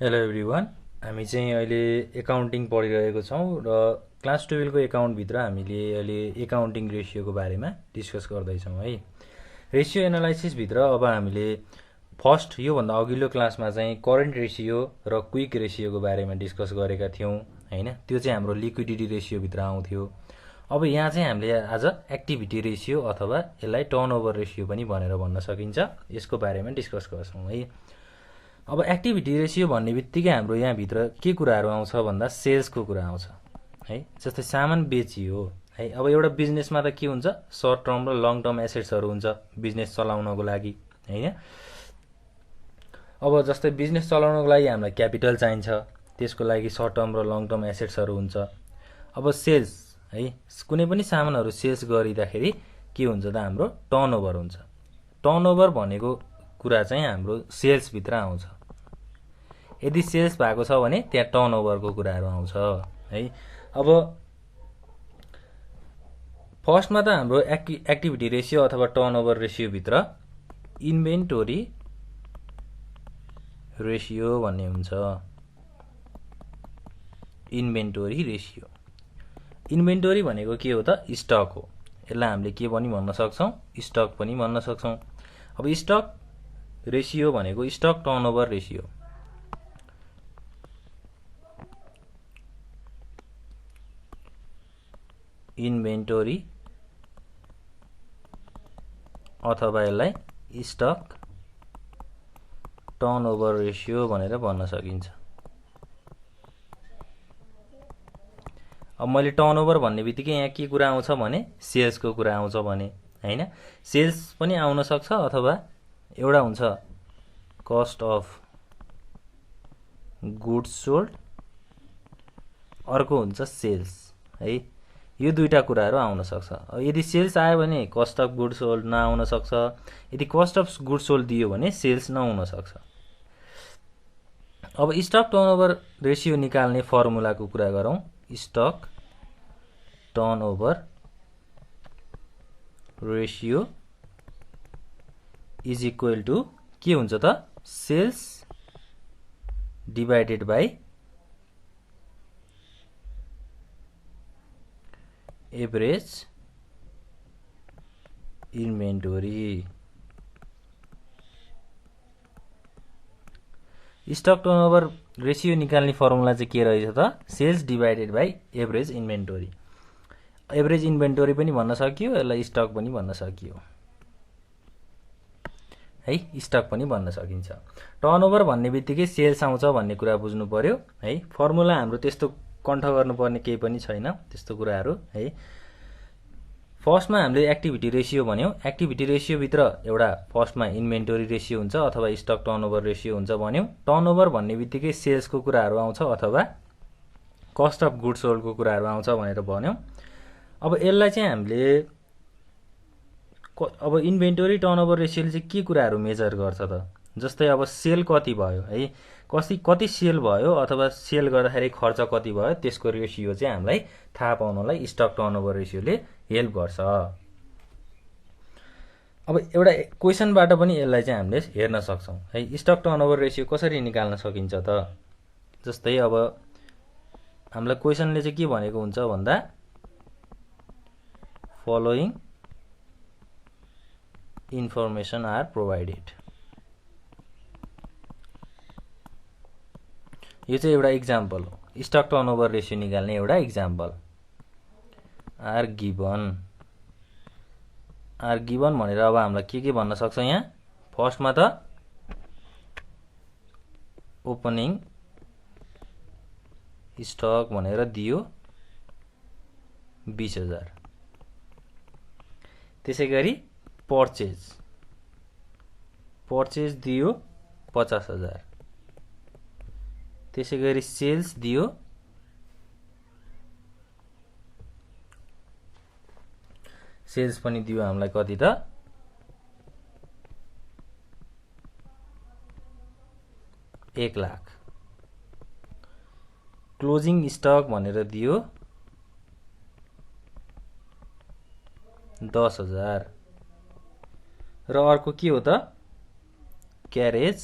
Hello everyone. हामी चाहिँ अहिले एकाउन्टिङ पढिरहेको छौँ र क्लास 12को एकाउन्टभित्र हामीले अहिले एकाउन्टिङ रेसियोको बारेमा डिस्कस गर्दैछौँ है। रेसियो एनालाइसिसभित्र अब हामीले फर्स्ट योभन्दा अघिल्लो क्लासमा चाहिँ करेन्ट रेसियो र क्विक रेसियोको बारेमा डिस्कस गरेका थियौँ होइन। त्यो चाहिँ हाम्रो लिक्विडिटी रेसियोभित्र आउँथ्यो। अब यहाँ चाहिँ हामीले आज एक्टिभिटी रेसियो अथवा यसलाई टर्नओभर रेसियो पनि भनेर भन्न सकिन्छ, यसको बारेमा डिस्कस गर्छौँ है। अब एक्टिभिटी रेसियो भन्ने बित्तिकै हाम्रो यहाँभित्र के कुराहरू आउँछ भन्दा सेल्सको कुरा आउँछ है। जस्तै सामान बेचियो है। अब एउटा बिजनेसमा त के हुन्छ, सर्ट टर्म र लङ टर्म एसेट्सहरू हुन्छ बिजनेस चलाउनको लागि होइन। अब जस्तै बिजनेस चलाउनको लागि हामीलाई क्यापिटल चाहिन्छ, त्यसको लागि सर्ट टर्म र लङ टर्म एसेट्सहरू हुन्छ। अब सेल्स है, कुनै पनि सामानहरू सेल्स गरिँदाखेरि के हुन्छ त हाम्रो टर्नओभर हुन्छ। टर्नओभर भनेको कुरा चाहिँ हाम्रो सेल्सभित्र आउँछ। यदि सेल्स भएको छ भने त्यहाँ टर्नओभरको कुराहरू आउँछ है। अब फर्स्टमा त हाम्रो एक्टिभिटी रेसियो अथवा टर्नओभर रेसियोभित्र इन्भेन्टोरी रेसियो भन्ने हुन्छ। इन्भेन्टोरी रेसियो, इन्भेन्टोरी भनेको के हो त, स्टक हो। यसलाई हामीले के पनि भन्न सक्छौँ, स्टक पनि भन्न सक्छौँ। अब स्टक रेसियो भनेको स्टक टर्नओभर रेसियो। इन्भेन्टोरी अथवा यसलाई स्टक टर्नओभर रेसियो भनेर भन्न सकिन्छ। अब मैले टर्नओभर भन्ने बित्तिकै यहाँ के कुरा आउँछ भने सेल्सको कुरा आउँछ भने होइन। सेल्स पनि आउन सक्छ अथवा एउटा हुन्छ कस्ट अफ गुड्स सोल्ड, अर्को हुन्छ सेल्स है। यो दुईटा कुराहरू आउन सक्छ। यदि सेल्स आयो भने कस्ट अफ गुड्स सोल्ड नआउन सक्छ, यदि कस्ट अफ गुड्स सोल्ड दियो भने सेल्स नहुन सक्छ। अब स्टक टर्नओभर रेसियो निकाल्ने फर्मुलाको कुरा गरौँ। Stock turnover ratio is equal to के हुन्छ त, sales divided by average inventory. Stock turnover ratio निकाल्ने फर्मुला चाहिँ के रहेछ त, sales divided by average inventory. Average inventory पनि भन्न सकियो, यसलाई स्टक पनि भन्न सकियो है। स्टक पनि भन्न सकिन्छ। टर्नओभर भन्ने बित्तिकै सेल्स आउँछ भन्ने कुरा बुझ्नु पर्यो है। फर्मुला हाम्रो त्यस्तो कण्ठ गर्नुपर्ने केही पनि छैन त्यस्तो कुराहरू है। फर्स्टमा हामीले एक्टिभिटी रेसियो भन्यौँ। एक्टिभिटी रेसियोभित्र एउटा फर्स्टमा इन्भेन्टोरी रेसियो हुन्छ अथवा स्टक टर्नओभर रेसियो हुन्छ भन्यौँ। टर्नओभर भन्ने बित्तिकै सेल्सको कुराहरू आउँछ अथवा कस्ट अफ गुड्स सोल्डको कुराहरू आउँछ भनेर भन्यौँ। अब यसलाई चाहिँ हामीले अब इन्भेन्टोरी टर्नओभर रेसियोले चाहिँ के कुराहरू मेजर गर्छ त, जस्तै अब सेल कति भयो है, कति सेल भयो अथवा सेल गर्दाखेरि खर्च कति भयो, त्यसको रेसियो चाहिँ हामीलाई थाहा पाउनलाई स्टक टर्नओभर रेसियोले हेल्प गर्छ। अब एउटा क्वेसनबाट पनि यसलाई चाहिँ हामीले हेर्न सक्छौँ है। स्टक टर्नओभर रेसियो कसरी निकाल्न सकिन्छ त, जस्तै अब हामीलाई क्वेसनले चाहिँ के भनेको हुन्छ भन्दा फलोइङ इन्फर्मेसन आर प्रोभाइडेड। यो चाहिँ एउटा इक्जाम्पल हो, स्टक टर्नओभर रेसियो निकाल्ने एउटा इक्जाम्पल। आर गिभन भनेर अब हामीलाई के भन्न सक्छ यहाँ। फर्स्टमा त ओपनिङ स्टक भनेर दियो 20,000, त्यसै गरी पर्चेज दियो 50,000, त्यसै गरी सेल्स दियो सेल्स पनि दियो हामीलाई कति त 1,00,000। क्लोजिङ स्टक भनेर दियो 10,000 र अर्को के हो त क्यारेज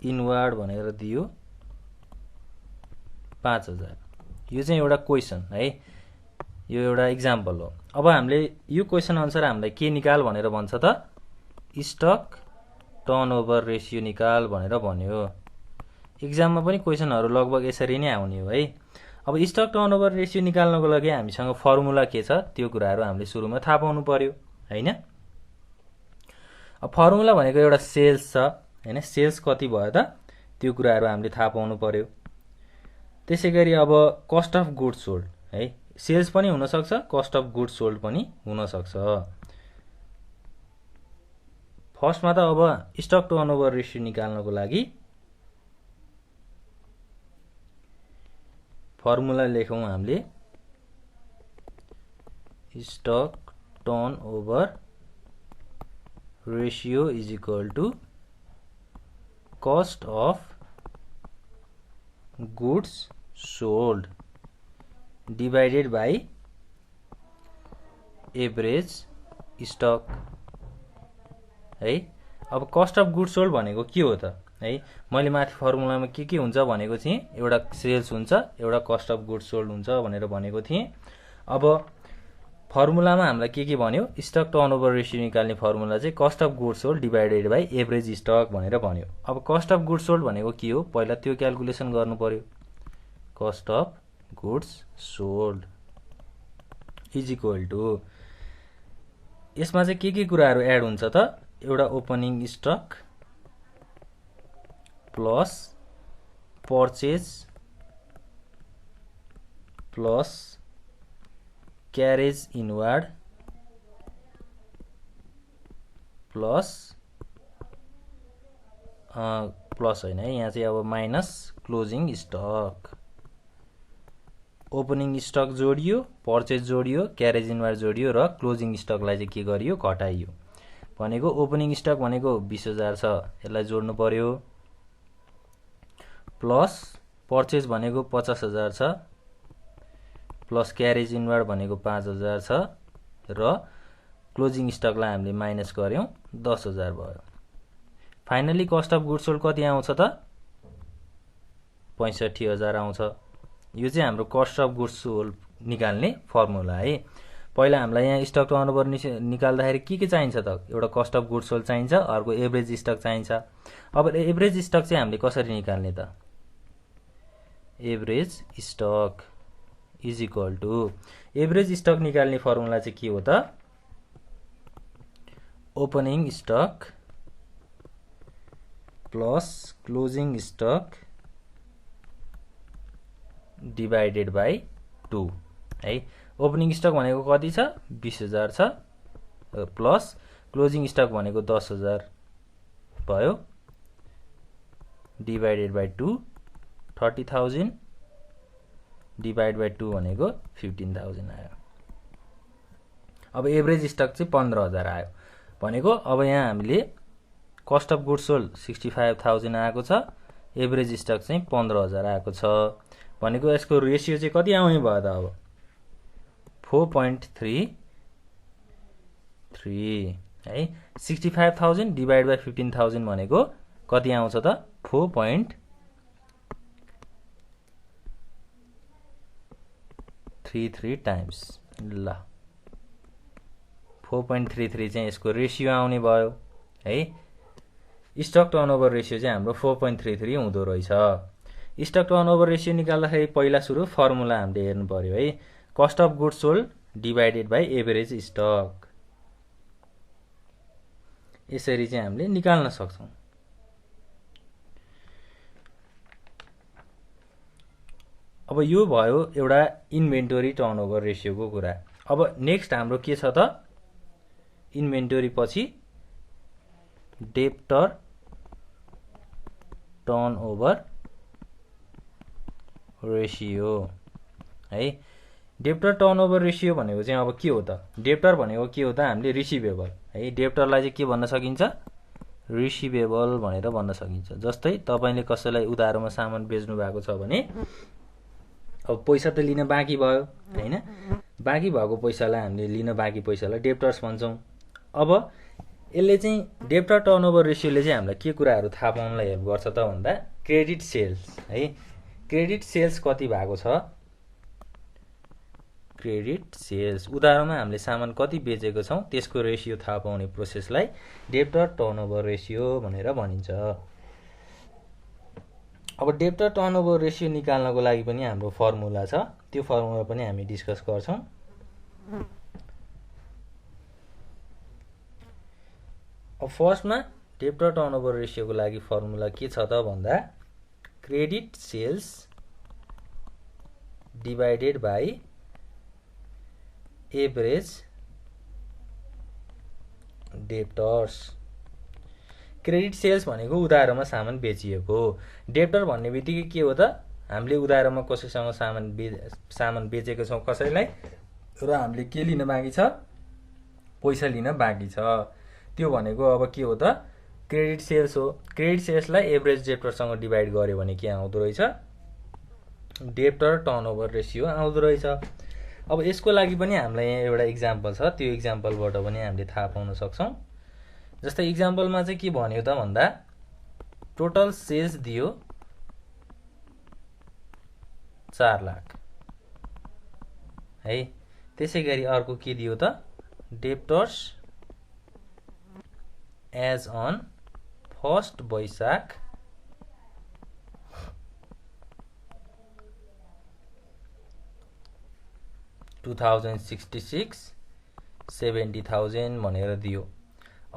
इनवार्ड भनेर दियो 5000। यो चाहिँ एउटा क्वेसन है, यो एउटा इक्जाम्पल हो। अब हामीले यो क्वेसन अनुसार हामीलाई के निकाल भनेर भन्छ त, स्टक टर्नओभर रेसियो निकाल भनेर भन्यो। इक्जाममा पनि क्वेसनहरू लगभग यसरी नै आउने हो है। अब स्टक टर्नओभर रेसियो निकाल्नको लागि हामीसँग फर्मुला के छ त्यो कुराहरू हामीले सुरुमा थाहा पाउनु पर्यो हैन। अब फर्मुला भनेको एउटा सेल्स छ हैन, सेल्स कति भयो त त्यो कुराहरू हामीले थाहा पाउनु पर्यो। त्यसैगरी अब कस्ट अफ गुड्स सोल्ड है, सेल्स पनि हुन सक्छ, कस्ट अफ गुड्स सोल्ड पनि हुन सक्छ। फर्स्टमा त अब स्टक टर्नओभर रेशियो निकाल्नको लागि फर्मुला लेखौं हामीले, stock turnover ratio is equal to cost of goods sold divided by average stock है। अब कस्ट अफ गुड्स सोल्ड भनेको के हो त है, मैले माथि फर्मुलामा के हुन्छ भनेको थिएँ, एउटा सेल्स हुन्छ, एउटा कस्ट अफ गुड्स सोल्ड हुन्छ भनेर भनेको थिएँ। अब फर्मुलामा हामीलाई के भन्यो, स्टक टर्नओभर रेशियो निकाल्ने फर्मुला चाहिँ cost of goods sold divided by average stock भनेर भन्यो। अब कस्ट अफ गुड्स सोल्ड भनेको के हो पहिला त्यो क्याल्कुलेसन गर्नु पर्यो। Cost of goods sold is equal to, यसमा चाहिँ के कुराहरू एड हुन्छ त, एउटा opening stock plus purchase plus carriage inward plus plus हैन है, यहाँ चाहिँ अब minus closing stock. Opening stock जोडियो, पर्चेज जोडियो, क्यारेज इनवार्ड जोडियो र क्लोजिङ स्टकलाई चाहिँ के गरियो, घटाइयो। भनेको ओपनिङ स्टक भनेको 20000 छ, यसलाई जोड्नु पर्यो, प्लस पर्चेज भनेको 50000 छ, प्लस क्यारेज इनवार्ड भनेको 5000 छ र क्लोजिङ स्टकलाई हामीले माइनस गर्यौं 10000 भयो। Finally cost of goods sold कति आउँछ त, 65000 आउँछ। यो चाहिँ हाम्रो कस्ट अफ गुड्स सोल्ड निकाल्ने फर्मुला है। पहिला हामीलाई यहाँ स्टक टर्नओभर निकाल्दाखेरि के चाहिन्छ त, एउटा कस्ट अफ गुड्स सोल्ड चाहिन्छ, अर्को एभरेज स्टक चाहिन्छ। अब एभरेज स्टक चाहिँ हामीले कसरी निकाल्ने त, average stock is equal to, average stock निकाल्ने फर्मुला चाहिँ के हो त, opening stock plus closing stock divided by 2 है। ओपनिङ स्टक भनेको कति छ, 20000 छ, प्लस क्लोजिङ स्टक भनेको 10000 भयो, डिवाइडेड बाई 2 30,000 डिवाइड बाई 2 भनेको 15,000 आयो। अब एभरेज स्टक चाहिँ 15,000 आयो भनेको अब यहाँ हामीले कस्ट अफ गुड्स सोल्ड 65,000 आएको छ, एभरेज स्टक चाहिँ 15,000 आएको छ भनेको यसको रेशियो चाहिँ कति आउने भयो त, अब 4.33 है। 65,000 डिवाइड बाई 15,000 भनेको कति आउँछ त, 4.33 टाइम्स। ल 4.33 चाहिँ यसको रेशियो आउने भयो है। स्टक टर्नओभर रेशियो चाहिँ हाम्रो 4.33 हुँदो रहेछ। स्टक टर्नओभर रेशियो निकाल्दाखेरि पहिला सुरु फर्मुला हामीले हेर्नु पर्यो है, cost of goods sold divided by average stock. यसरी चाहिँ हामीले निकाल्न सक्छौं। अब यो भयो एउटा इन्भेन्टोरी टर्नओभर रेशियोको कुरा। अब नेक्स्ट हाम्रो के छ त, इन्भेन्टोरी पछि डेब्टर टर्नओभर रेशियो है। डेब्टर टर्नओभर रेशियो भनेको चाहिँ अब के हो त, डेब्टर भनेको के हो त, हामीले रिसिभेबल है, डेब्टरलाई चाहिँ के भन्न सकिन्छ, रिसिभेबल भनेर भन्न सकिन्छ। जस्तै तपाईले कसैलाई उधारोमा सामान बेच्नु भएको छ भने अब पैसा त लिन बाँकी भयो हैन, बाँकी भएको पैसालाई हामीले लिन बाँकी पैसालाई डेब्टर्स भन्छौं। अब यसले चाहिँ डेब्टर टर्नओभर रेसियोले चाहिँ हामीलाई के कुराहरू थाहा पाउनलाई हेल्प गर्छ त भन्दा क्रेडिट सेल्स है। क्रेडिट सेल्स कति भएको छ, क्रेडिट सेल्स उधारोमा हामीले सामान कति बेचेको छौँ त्यसको रेसियो थाहा पाउने प्रोसेसलाई डेब्टर टर्नओभर रेसियो भनेर भनिन्छ। अब डेब्टर टर्नओभर रेसियो निकाल्नको लागि पनि हाम्रो फर्मुला छ, त्यो फर्मुला पनि हामी डिस्कस गर्छौँ। अब फर्स्टमा डेब्टर टर्नओभर रेसियोको लागि फर्मुला के छ त भन्दा credit sales divided by average debtors. Credit sales भनेको उधारोमा सामान बेचिएको, डेब्टर भन्ने बित्तिकै के हो त हामीले उधारोमा कसैसँग सामान बेचेको छौँ कसैलाई र हामीले के लिन बाँकी छ, पैसा लिन बाँकी छ, त्यो भनेको अब के हो त क्रेडिट सेल्स हो। क्रेडिट सेल्सलाई एभरेज डेब्टरसँग डिभाइड गर्यो भने के आउँदो रहेछ, डेब्टर टर्नओभर रेसियो आउँदो रहेछ। अब यसको लागि पनि हामीलाई यहाँ एउटा इक्जाम्पल छ, त्यो इक्जाम्पलबाट पनि हामीले थाहा पाउन सक्छौँ। जस्तै इक्जाम्पलमा चाहिँ के भन्यो त भन्दा टोटल सेल्स दियो 4 लाख है। त्यसै गरी अर्को के दियो त डेब्टर्स एज अन 1 वैशाख 2066 70,000 भनेर दियो।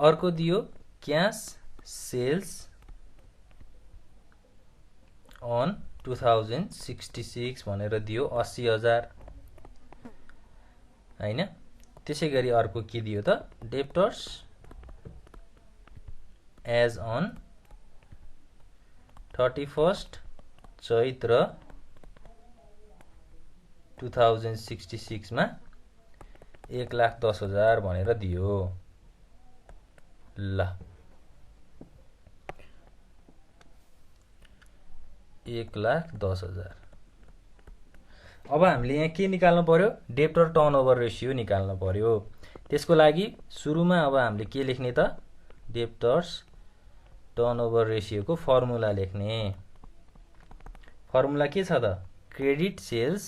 अर्को दियो क्यास सेल्स अन 2066 भनेर दियो 80,000 हैन। त्यसै गरी अर्को के दियो त डेब्टर्स एज अन 31 चैत्र 2066 मा 1,10,000 भनेर दियो। ल 1,10,000। अब हामीले यहाँ के निकाल्नु पर्यो, डेब्टर टर्नओभर रेसियो निकाल्नु पर्यो। त्यसको लागि सुरुमा अब हामीले के लेख्ने त डेब्टर्स टर्नओभर रेसियोको फर्मुला लेख्ने। फर्मुला के छ त credit sales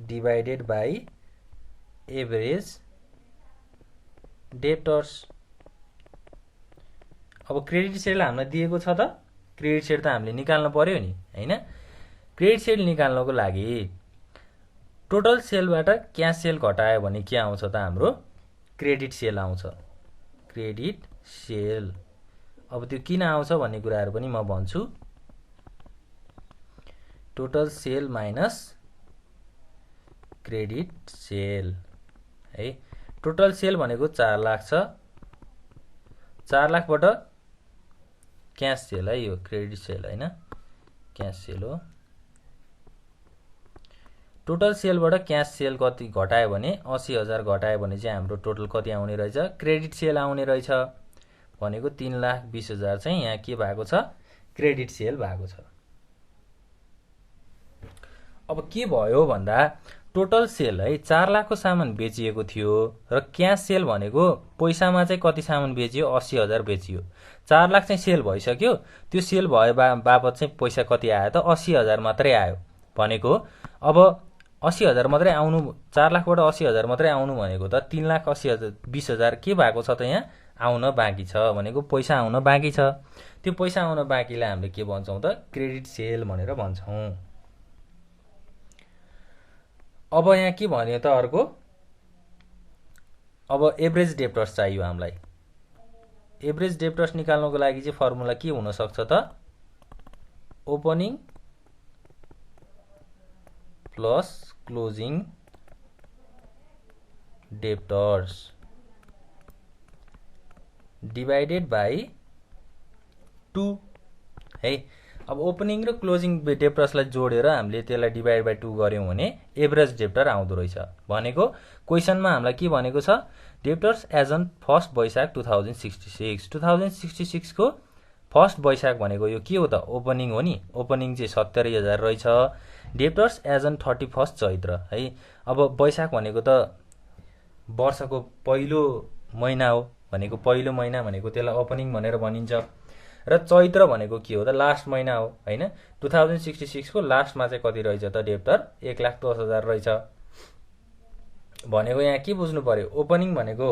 divided by average debtors. अब क्रेडिट सेल हामीलाई दिएको छ त क्रेडिट सेल त हामीले निकाल्नु पर्यो नि हैन। क्रेडिट सेल निकाल्नको लागि टोटल सेलबाट क्याश सेल घटायो भने के आउँछ त हाम्रो क्रेडिट सेल आउँछ, क्रेडिट सेल। अब त्यो किन आउँछ भन्ने कुराहरू पनि म भन्छु। Total sale minus credit sale है। टोटल सेल भनेको 4 लाख छ, 4 लाखबाट क्याश सेल है, यो क्रेडिट सेल हैन, क्याश सेल हो। टोटल सेलबाट क्याश सेल कति घटायो भने 80,000 घटायो भने चाहिँ हाम्रो टोटल कति आउने रहेछ, क्रेडिट सेल आउने रहेछ भनेको 3,20,000 चाहिँ यहाँ के भएको छ, क्रेडिट सेल भएको छ। अब के भयो भन्दा टोटल सेल है 4 लाखको सामान बेचिएको थियो र क्याश सेल भनेको पैसामा चाहिँ कति सामान बेचियो, 80,000 बेचियो। 4 लाख चाहिँ सेल भइसक्यो, त्यो सेल भए बापत चाहिँ पैसा कति आयो त 80,000 मात्रै आयो भनेको। अब 80,000 मात्रै आउनु, 4 लाखबाट 80,000 मात्रै आउनु भनेको त 3,20,000 के भएको छ त यहाँ आउन बाँकी छ भनेको, पैसा आउन बाँकी छ। त्यो पैसा आउन बाँकीलाई हामीले के भन्छौँ त क्रेडिट सेल भनेर भन्छौँ। अब यहाँ के भन्यो त अर्को, अब एभरेज डेब्टर्स चाहियो हामीलाई। एभरेज डेब्टर्स निकाल्नको लागि चाहिँ फर्मुला के हुन सक्छ त opening plus closing debtors divided by 2 है। अब ओपनिङ र क्लोजिङ डेब्टर्सलाई जोडेर हामीले त्यसलाई डिभाइड बाई 2 गर्यौं भने एभरेज डेब्टर आउँदो रहेछ भनेको। क्वेसनमा हामीलाई के भनेको छ डेब्टर्स एज अन 1 वैशाख 2066। 2066 को 1 वैशाख भनेको यो के हो त ओपनिङ हो नि, ओपनिङ चाहिँ 70,000 रहेछ। डेब्टर्स एज अन 31 चैत्र है। अब वैशाख भनेको त वर्षको पहिलो महिना हो भनेको पहिलो महिना भनेको त्यसलाई ओपनिङ भनेर भनिन्छ र चैत्र भनेको के हो त लास्ट महिना हो हैन 2066 को लास्टमा चाहिँ कति रहेछ त डेप्टर 1,10,000 रहेछ भनेको यहाँ के बुझ्नु पर्यो ओपनिङ भनेको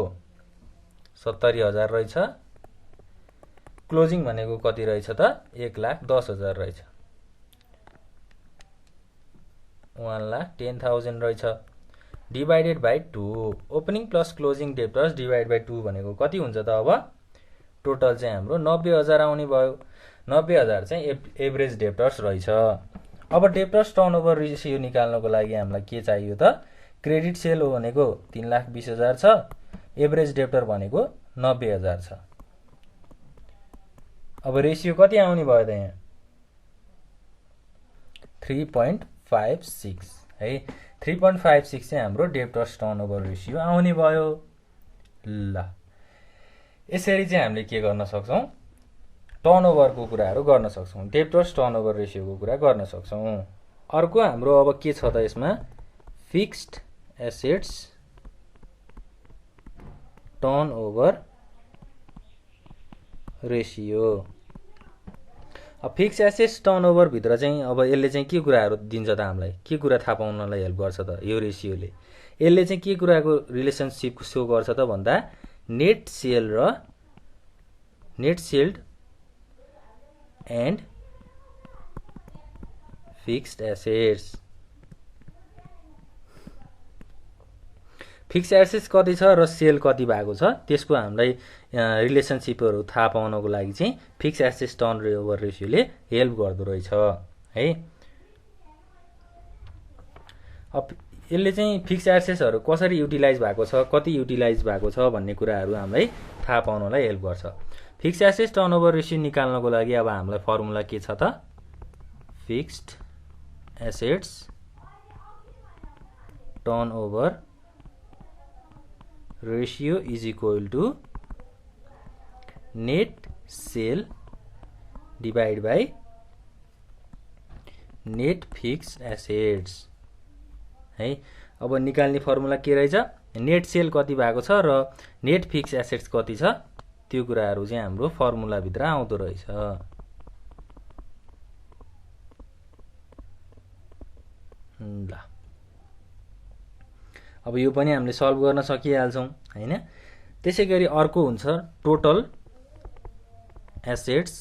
70,000 रहेछ क्लोजिङ भनेको कति रहेछ त 1,10,000 रहेछ 1,10,000 रहेछ divided by 2 opening plus closing debtors divide by 2 भनेको कति हुन्छ त अब टोटल चाहिँ हाम्रो 90,000 आउने भयो 90,000 चाहिँ एभरेज डेप्टर्स रहेछ अब डेप्टर्स टर्नओभर रेशियो निकाल्नको लागि हामीलाई के चाहियो त क्रेडिट सेल हो भनेको 3,20,000 छ एभरेज डेप्टर भनेको 90,000 छ अब रेशियो कति आउने भयो त यहाँ 3.56 है 3.56 चाहिँ हाम्रो डेप्टर्स टर्नओभर रेशियो आउने भयो ल यसरी चाहिँ हामीले के गर्न सक्छौं टर्नओभरको कुराहरु गर्न सक्छौं डेप्टर्स टर्नओभर रेशियोको कुरा गर्न सक्छौं अर्को हाम्रो अब के छ त यसमा फिक्स्ड एसेट्स टर्नओभर रेशियो अब फिक्स्ड एसेट्स टर्नओभर भित्र चाहिँ अब यसले चाहिँ के कुराहरु दिन्छ त हामीलाई के कुरा थाहा पाउनलाई हेल्प गर्छ त यो रेशियोले यसले चाहिँ के कुराको रिलेशनशिप शो गर्छ त भन्दा नेट सेल र net sailed and fixed assets fixed assets कति छ र सेल कति भएको छ त्यसको हामीलाई रिलेशनशिपहरु थाहा पाउनको लागि चाहिँ फिक्स्ड एसेट्स टर्नओभर रेशियोले हेल्प गर्दो रहेछ है अब यसले चाहिँ फिक्स्ड एसेट्सहरु कसरी युटिलाइज भएको छ कति युटिलाइज भएको छ भन्ने कुराहरु हामीलाई थाहा पाउनलाई हेल्प गर्छ फिक्स्ड एसेट्स टर्नओभर रेशियो निकाल्नको लागि अब हामीलाई फर्मुला के छ त fixed assets turnover ratio is equal to net sale divide by net fixed assets है अब निकाल्ने फर्मुला के रहेछ नेट सेल कति भएको छ र नेट फिक्स्ड एसेट्स कति छ त्यो कुराहरु चाहिँ हाम्रो फर्मुला भित्र आउँदो रहेछ ल अब यो पनि हामीले सल्भ गर्न सकिहाल्छौं हैन त्यसैगरी अर्को हुन्छ टोटल एसेट्स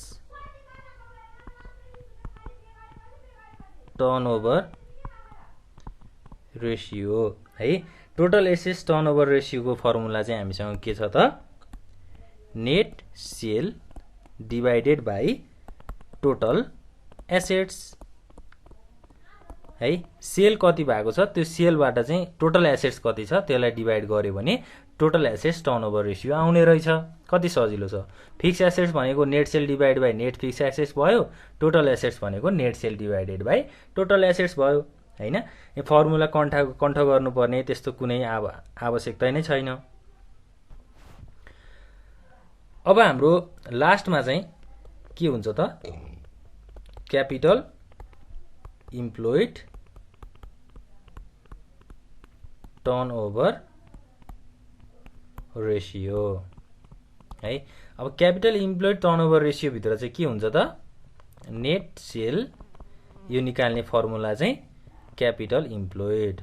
टर्नओभर रेशियो है टोटल एसेट्स टर्नओभर रेशियोको फर्मुला चाहिँ हामीसँग के छ त net sale divided by total assets है सेल कति भएको छ त्यो सेलबाट चाहिँ टोटल एसेट्स कति छ त्यसलाई डिवाइड गर्यो भने टोटल एसेट्स टर्नओभर रेशियो आउने रहेछ कति सजिलो छ फिक्स्ड एसेट्स भनेको net sale divide by net fixed assets भयो टोटल एसेट्स भनेको net sale divided by total assets भयो हैन यो फर्मुला कण्ठ गर्नुपर्ने त्यस्तो कुनै आवश्यकता नै छैन अब हाम्रो लास्टमा चाहिँ के हुन्छ त क्यापिटल इम्प्लोइड टर्नओभर रेशियो है अब क्यापिटल इम्प्लोइड टर्नओभर रेशियो भित्र चाहिँ के हुन्छ त नेट सेल यो निकाल्ने फर्मुला चाहिँ capital employed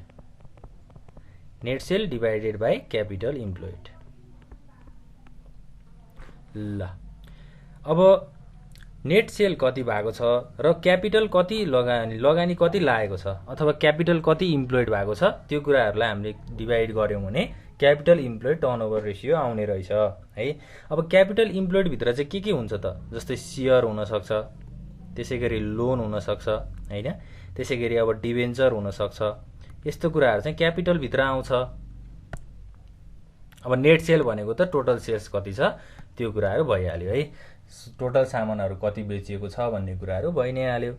net sale divided by capital employed ल अब नेट सेल कति भएको छ र क्यापिटल कति लगानी कति लागेको छ अथवा क्यापिटल कति इम्प्लोइड भएको छ त्यो कुराहरुलाई हामीले डिवाइड गर्यौं भने क्यापिटल इम्प्लोइड टर्नओभर रेशियो आउने रहेछ है अब क्यापिटल इम्प्लोइड भित्र चाहिँ के हुन्छ त जस्तै शेयर हुन सक्छ त्यसैगरी लोन हुन सक्छ हैन त्यसैगरी अब डिबेन्चर हुन सक्छ यस्तो कुराहरु चाहिँ क्यापिटल भित्र आउँछ अब नेट सेल भनेको त टोटल सेल्स कति छ त्यो कुराहरु भइहाल्यो है टोटल सामानहरु कति बेचिएको छ भन्ने कुराहरु भइ नै हाल्यो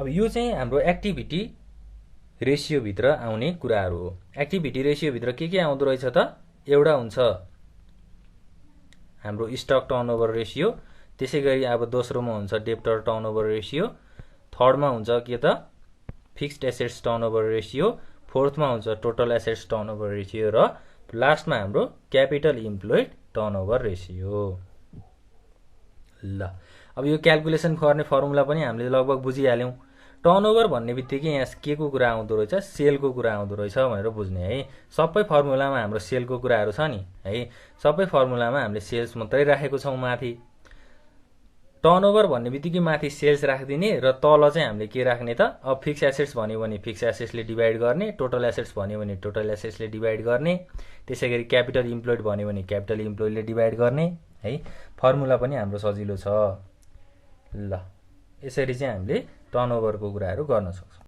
अब यो चाहिँ हाम्रो एक्टिभिटी रेशियो भित्र आउने कुराहरु हो एक्टिभिटी रेशियो भित्र के आउँदो रहेछ त एउटा हुन्छ हाम्रो स्टक टर्नओभर रेशियो त्यसैगरी अब दोस्रोमा हुन्छ डेब्टर टर्नओभर रेशियो थर्डमा हुन्छ के त फिक्स्ड एसेट्स टर्नओभर रेशियो फोर्थमा हुन्छ टोटल एसेट्स टर्नओभर रेशियो र लास्टमा हाम्रो क्यापिटल इम्प्लोइड टर्नओभर रेसियो। ल अब यो क्याल्कुलेसन गर्ने फर्मुला पनि हामीले लगभग बुझिहाल्यौँ। टर्नओभर भन्ने बित्तिकै यहाँ के को कुरा आउँदो रहेछ, सेलको कुरा आउँदो रहेछ भनेर बुझ्ने है। सबै फर्मुलामा हाम्रो सेलको कुराहरू छ नि है, सबै फर्मुलामा हामीले सेल्स मात्रै राखेको छौँ माथि। टर्नओभर भन्ने बित्तिकै माथि सेल्स राखिदिने र तल चाहिँ हामीले के राख्ने त, अब फिक्स एसेट्स भन्यो भने फिक्स एसेट्सले डिभाइड गर्ने, टोटल एसेट्स भन्यो भने टोटल एसेट्सले डिभाइड गर्ने, त्यसै गरी क्यापिटल इम्प्लोइड भन्यो भने क्यापिटल इम्प्लोइडले डिभाइड गर्ने है। फर्मुला पनि हाम्रो सजिलो छ। ल यसरी चाहिँ हामीले टर्नओभरको कुराहरू गर्न सक्छौँ।